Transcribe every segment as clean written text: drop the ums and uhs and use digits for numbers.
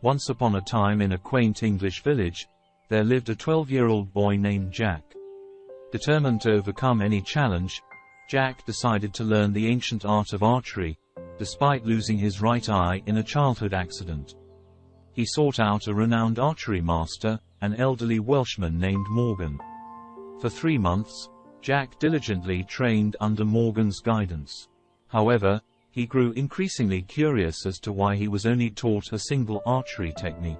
Once upon a time in a quaint English village, there lived a 12-year-old boy named Jack. Determined to overcome any challenge, Jack decided to learn the ancient art of archery, despite losing his right eye in a childhood accident. He sought out a renowned archery master, an elderly Welshman named Morgan. For 3 months, Jack diligently trained under Morgan's guidance. However, he grew increasingly curious as to why he was only taught a single archery technique.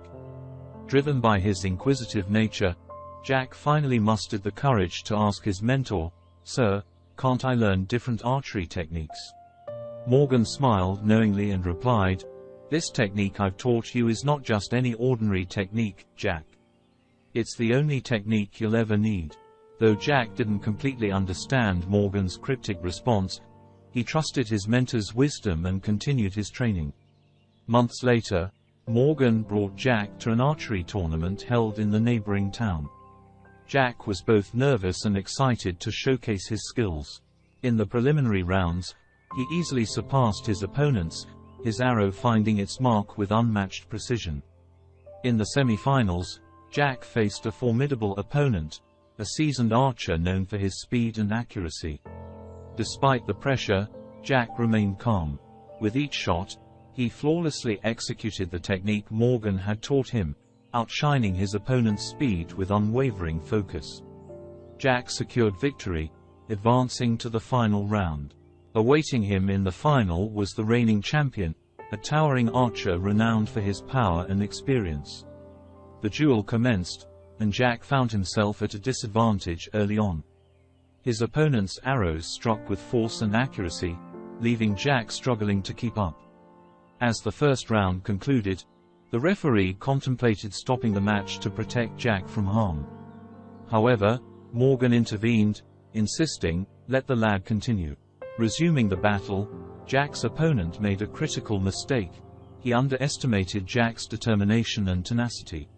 Driven by his inquisitive nature, Jack finally mustered the courage to ask his mentor, "Sir, can't I learn different archery techniques?" Morgan smiled knowingly and replied, "This technique I've taught you is not just any ordinary technique, Jack. It's the only technique you'll ever need." Though Jack didn't completely understand Morgan's cryptic response, he trusted his mentor's wisdom and continued his training. Months later, Morgan brought Jack to an archery tournament held in the neighboring town. Jack was both nervous and excited to showcase his skills. In the preliminary rounds, he easily surpassed his opponents, his arrow finding its mark with unmatched precision. In the semi-finals, Jack faced a formidable opponent, a seasoned archer known for his speed and accuracy. Despite the pressure, Jack remained calm. With each shot, he flawlessly executed the technique Morgan had taught him, outshining his opponent's speed with unwavering focus. Jack secured victory, advancing to the final round. Awaiting him in the final was the reigning champion, a towering archer renowned for his power and experience. The duel commenced, and Jack found himself at a disadvantage early on. His opponent's arrows struck with force and accuracy, leaving Jack struggling to keep up. As the first round concluded, the referee contemplated stopping the match to protect Jack from harm. However, Morgan intervened, insisting, "Let the lad continue." Resuming the battle, Jack's opponent made a critical mistake. He underestimated Jack's determination and tenacity.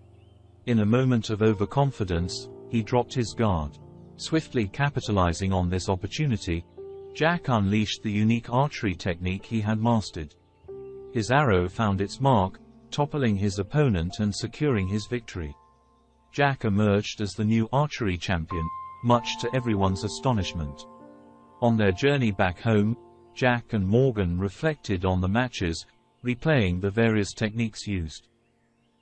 In a moment of overconfidence, he dropped his guard. Swiftly capitalizing on this opportunity, Jack unleashed the unique archery technique he had mastered. His arrow found its mark, toppling his opponent and securing his victory. Jack emerged as the new archery champion, much to everyone's astonishment. On their journey back home, Jack and Morgan reflected on the matches, replaying the various techniques used.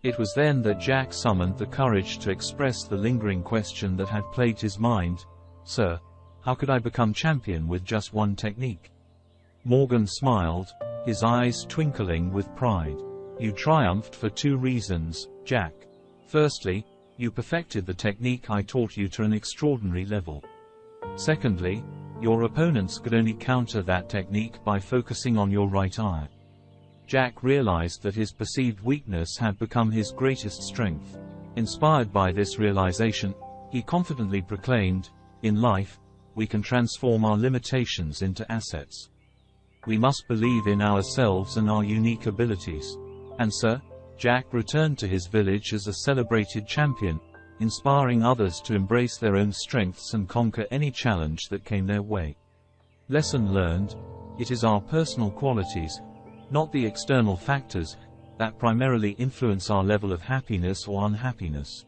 It was then that Jack summoned the courage to express the lingering question that had plagued his mind, "Sir, how could I become champion with just one technique?" Morgan smiled, his eyes twinkling with pride. "You triumphed for 2 reasons, Jack. Firstly, you perfected the technique I taught you to an extraordinary level. Secondly, your opponents could only counter that technique by focusing on your right eye." Jack realized that his perceived weakness had become his greatest strength. Inspired by this realization, he confidently proclaimed, "In life, we can transform our limitations into assets. We must believe in ourselves and our unique abilities." And so, Jack returned to his village as a celebrated champion, inspiring others to embrace their own strengths and conquer any challenge that came their way. Lesson learned: it is our personal qualities, not the external factors, that primarily influence our level of happiness or unhappiness.